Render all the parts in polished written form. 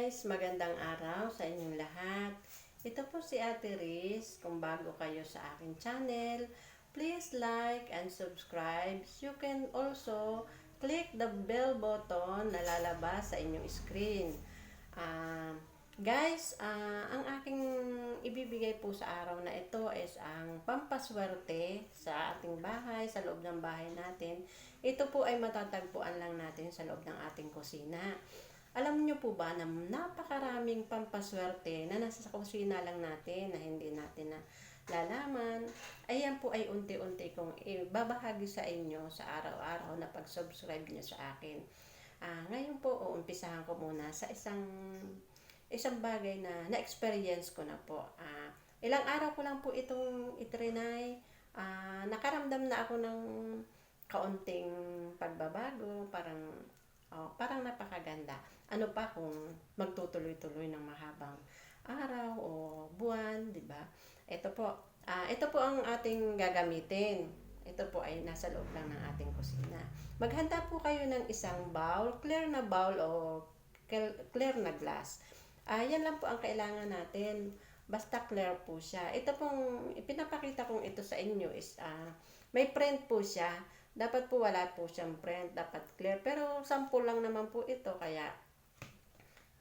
guys, magandang araw sa inyong lahat. Ito po si Ate Riz. Kung bago kayo sa aking channel, please like and subscribe. You can also click the bell button na lalabas sa inyong screen. Guys, ang aking ibibigay po sa araw na ito is ang pampaswerte sa ating bahay, sa loob ng bahay natin. Ito po ay matatagpuan lang natin sa loob ng ating kusina. Alam niyo po ba na napakaraming pampaswerte na nasa kusina lang natin na hindi natin na lalaman? Ayan po ay unti-unti kong ibabahagi sa inyo sa araw-araw na pag-subscribe niyo sa akin. Ngayon po, uumpisahan ko muna sa isang bagay na na-experience ko na po. Ilang araw ko lang po itong itrinay. Nakaramdam na ako ng kaunting pagbabago, parang napakaganda. Ano pa kung magtutuloy-tuloy ng mahabang araw o buwan, di ba? Ito po ang ating gagamitin. Ito po ay nasa loob lang ng ating kusina. Maghanda po kayo ng isang bowl, clear na bowl o clear na glass. Yan lang po ang kailangan natin. Basta clear po siya. Ito pong ipinapakita kong ito sa inyo is may print po siya. Dapat po wala po siyang print, dapat clear. Pero sample lang naman po ito, kaya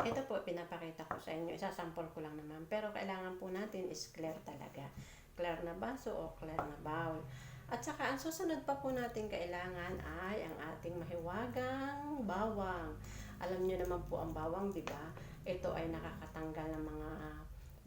ito po pinapakita ko sa inyo. Isasample ko lang naman. Pero kailangan po natin is clear talaga. Clear na baso o clear na bowl. At saka ang susunod pa po natin kailangan ay ang ating mahiwagang bawang. Alam niyo naman po ang bawang, di ba? Ito ay nakakatanggal ng mga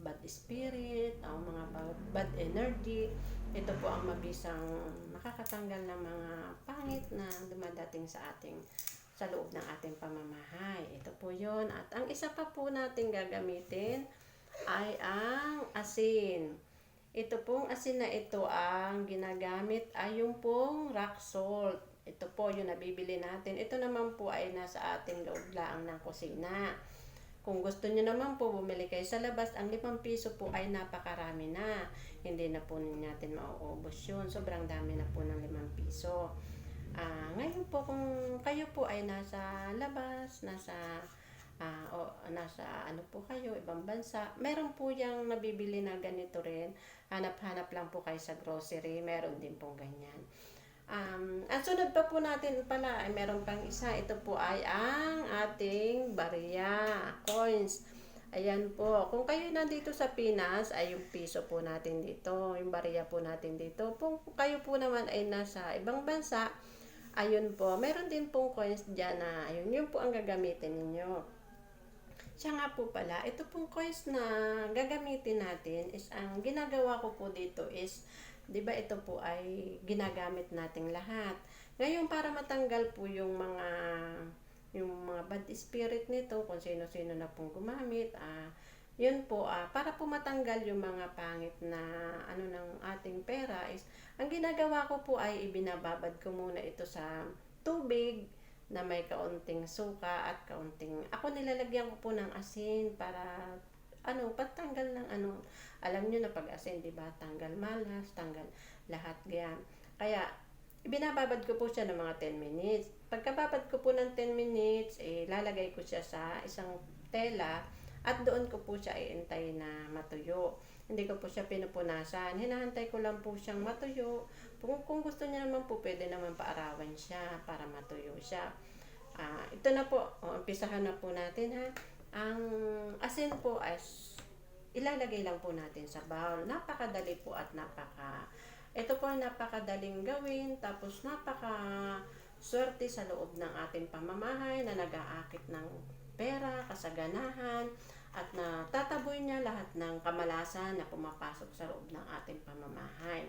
bad spirit, o mga bad energy. Ito po ang mabisang nakakatanggal ng mga pangit na dumadating sa loob ng ating pamamahay. Ito po yun. At ang isa pa po natin gagamitin ay ang asin. Ito pong asin na ito ang ginagamit ay yung pong rock salt. Ito po yung nabibili natin. Ito naman po ay nasa ating loob lang ng kusina. Kung gusto niyo naman po bumili kayo sa labas, ang 5 piso po ay napakarami na. Hindi na po natin mauubos yun. Sobrang dami na po ng 5 piso. Ngayon po kung kayo po ay nasa labas, nasa ano po kayo, ibang bansa, meron po yung nabibili na ganito rin. Hanap-hanap lang po kayo sa grocery, meron din po ganyan. Ang sunod pa po natin pala ay meron pang isa. Ito po ay ang ating barya coins. Ayan po. Kung kayo nandito sa Pinas, ay yung piso po natin dito. Yung barya po natin dito. Kung kayo po naman ay nasa ibang bansa, ayun po. Meron din pong coins dyan na ayun. Yun po ang gagamitin ninyo. Siya nga po pala, ito pong coins na gagamitin natin is ang ginagawa ko po dito is, di ba ito po ay ginagamit nating lahat. Ngayon para matanggal po yung mga bad spirit nito, kung sino-sino na pong gumamit, yun po, para po matanggal yung mga pangit na ng ating pera is, ang ginagawa ko po ay ibinababad ko muna ito sa tubig na may kaunting suka at ako nilalagyan ko po ng asin para patanggal ng alam nyo na pag asin, di ba, tanggal malas, tanggal lahat yan. Kaya ibinababad ko po siya ng mga 10 minutes. Pagkababad ko po ng 10 minutes, lalagay ko siya sa isang tela at doon ko po siya iintay na matuyo. Hindi ko po siya pinupunasan. Hinahantay ko lang po siyang matuyo. Kung gusto niya naman po, pwede naman paarawan siya para matuyo siya. Ito na po. Umpisahan na po natin ha. Ang asin po ay ilalagay lang po natin sa bowl. Napakadali po at ito po ay napakadaling gawin. Tapos swerte sa loob ng ating pamamahay na nag-aakit ng pera, kasaganahan, at natataboy niya lahat ng kamalasan na pumapasok sa loob ng ating pamamahay.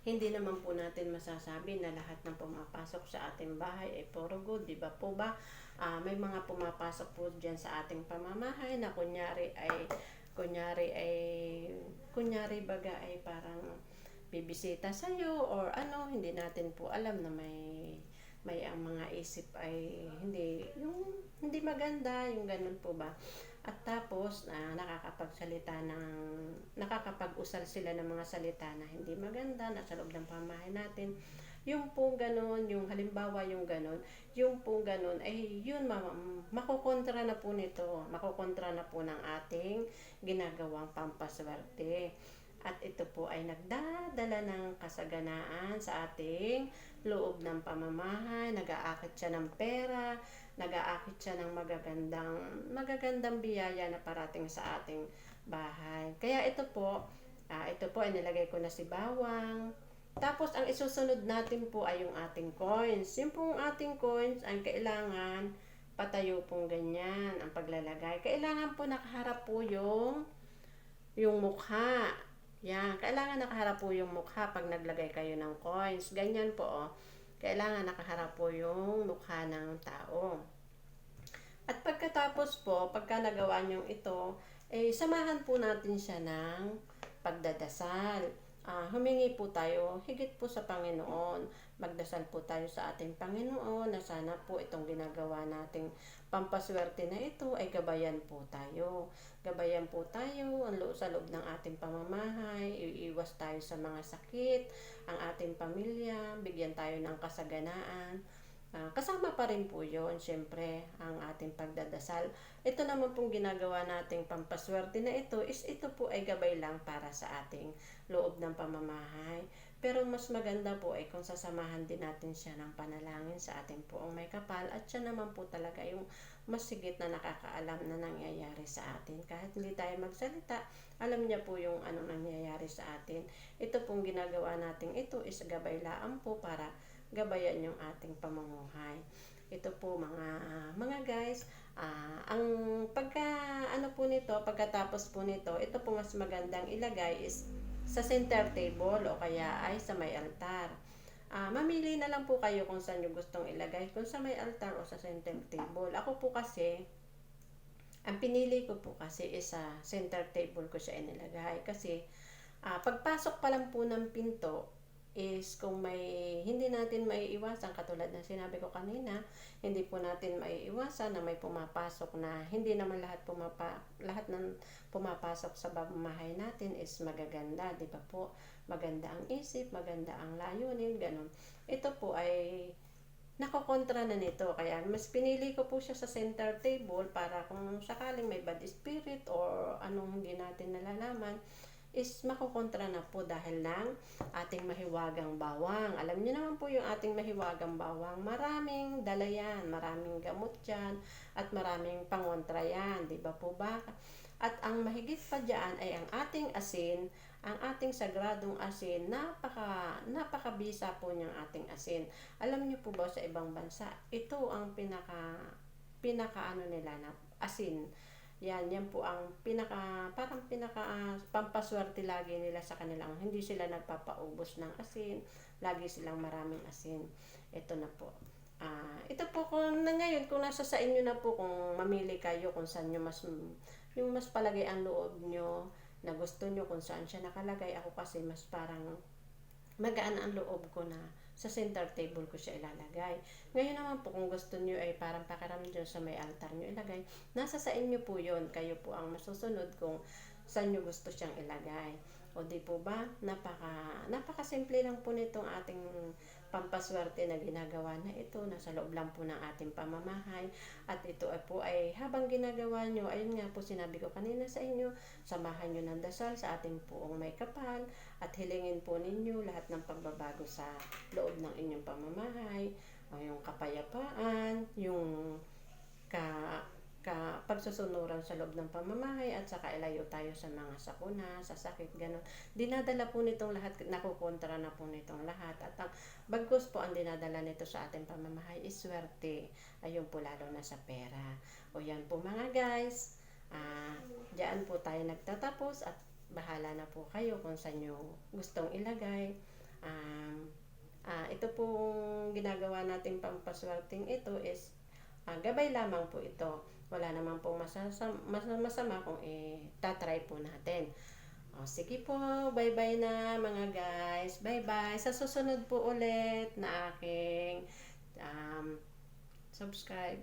Hindi naman po natin masasabi na lahat ng pumapasok sa ating bahay ay puro good, di ba po ba? May mga pumapasok po dyan sa ating pamamahay na kunyari baga ay parang bibisita sa'yo or hindi natin po alam na may ang mga isip ay hindi maganda, yung ganun po ba. At tapos nakakapag-usal sila ng mga salita na hindi maganda nasa loob ng pamamahay natin. Yung pong ganun, yung halimbawa yung ganun, yung pong ganun, ay yun makukontra na po nito, makukontra na po ng ating ginagawang pampaswerte. At ito po ay nagdadala ng kasaganaan sa ating loob ng pamamahay, nag-aakit siya ng pera, nag-aakit siya ng magagandang biyaya na parating sa ating bahay. Kaya ito po ay nilagay ko na si bawang. Tapos ang isusunod natin po ay yung ating coins. Yung pong ating coins ay kailangan patayo pong ganyan ang paglalagay. Kailangan po nakaharap po yung mukha. Yan, kailangan nakaharap po yung mukha pag naglagay kayo ng coins. Ganyan po, oh. Kailangan nakaharap po yung mukha ng tao. At pagkatapos po, pagka nagawa nyo ito, samahan po natin siya ng pagdadasal. Humingi po tayo higit po sa Panginoon. Magdasal po tayo sa ating Panginoon na sana po itong ginagawa nating pampaswerte na ito ay gabayan po tayo. Gabayan po tayo sa loob ng ating pamamahay, iiwas tayo sa mga sakit, ang ating pamilya, bigyan tayo ng kasaganaan. Kasama pa rin po yun, syempre, ang ating pagdadasal. Ito naman pong ginagawa nating pampaswerte na ito ito po ay gabay lang para sa ating loob ng pamamahay. Pero mas maganda po ay kung sasamahan din natin siya ng panalangin sa ating poong may kapal at siya naman po talaga yung mas sigit na nakakaalam na nangyayari sa atin. Kahit hindi tayo magsalita, alam niya po yung anong nangyayari sa atin. Ito pong ginagawa natin ito is gabay laan po para gabayan yung ating pamumuhay. Ito po mga guys, ang pagkatapos po nito, ito po mas magandang ilagay is sa center table o kaya ay sa may altar. Mamili na lang po kayo kung saan nyo gustong ilagay, kung sa may altar o sa center table. Ako po kasi, ang pinili ko po kasi is sa center table ko siya inilagay kasi pagpasok pa lang po ng pinto is kung hindi natin maiiwasan, katulad ng sinabi ko kanina, hindi po natin maiiwasan na may pumapasok na hindi naman lahat ng pumapasok sa pamamahay natin is magaganda, di ba po? Maganda ang isip, maganda ang layunin, ganun. Ito po ay nakokontra na nito, kaya mas pinili ko po siya sa center table para kung sakaling may bad spirit or anong hindi natin nalalaman, is makukontra na po dahil ng ating mahiwagang bawang. Alam niyo naman po yung ating mahiwagang bawang, maraming dala yan, maraming gamot yan, at maraming pangontra yan, di ba po ba? At ang mahigit pa dyan ay ang ating asin, ang ating sagradong asin, napakabisa po niyang ating asin. Alam niyo po ba sa ibang bansa, ito ang pinaka nila na asin. Yan po ang parang pampaswerte lagi nila sa kanilang, hindi sila nagpapaubos ng asin, lagi silang maraming asin. Ito na po. Ito po kung ngayon, kung nasa sa inyo na po, kung mamili kayo kung saan nyo yung mas palagay ang loob nyo, na gusto nyo kung saan siya nakalagay. Ako kasi mas parang magaan ang loob ko na sa center table ko siya ilalagay. Ngayon naman po, kung gusto niyo ay parang pakiramdam sa may altar niyo ilagay, nasa sa inyo po yon. Kayo po ang masusunod kung saan niyo gusto siyang ilagay. O di po ba? Napaka-simple lang po nitong ating pampaswerte na ginagawa na ito. Nasa loob lang po ng ating pamamahay. At ito ay habang ginagawa nyo, ayun nga po sinabi ko kanina sa inyo, samahan nyo ng dasal sa ating poong may kapal at hilingin po ninyo lahat ng pagbabago sa loob ng inyong pamamahay, yung kapayapaan, yung pagsusunuran sa loob ng pamamahay, at saka ilayo tayo sa mga sakuna, sa sakit, gano'n. Dinadala po nitong lahat, nakukontra na po nitong lahat. At ang bagkus po ang dinadala nito sa ating pamamahay is swerte. Ayun po, lalo na sa pera. O yan po mga guys, diyan po tayo nagtatapos at bahala na po kayo kung saan nyo gustong ilagay. Ito pong ginagawa nating pampaswerteng ito is gabay lamang po ito. Wala naman pong masama kung tatry po natin. Sige po, bye-bye na mga guys. Bye-bye. Sa susunod po ulit na aking subscribe.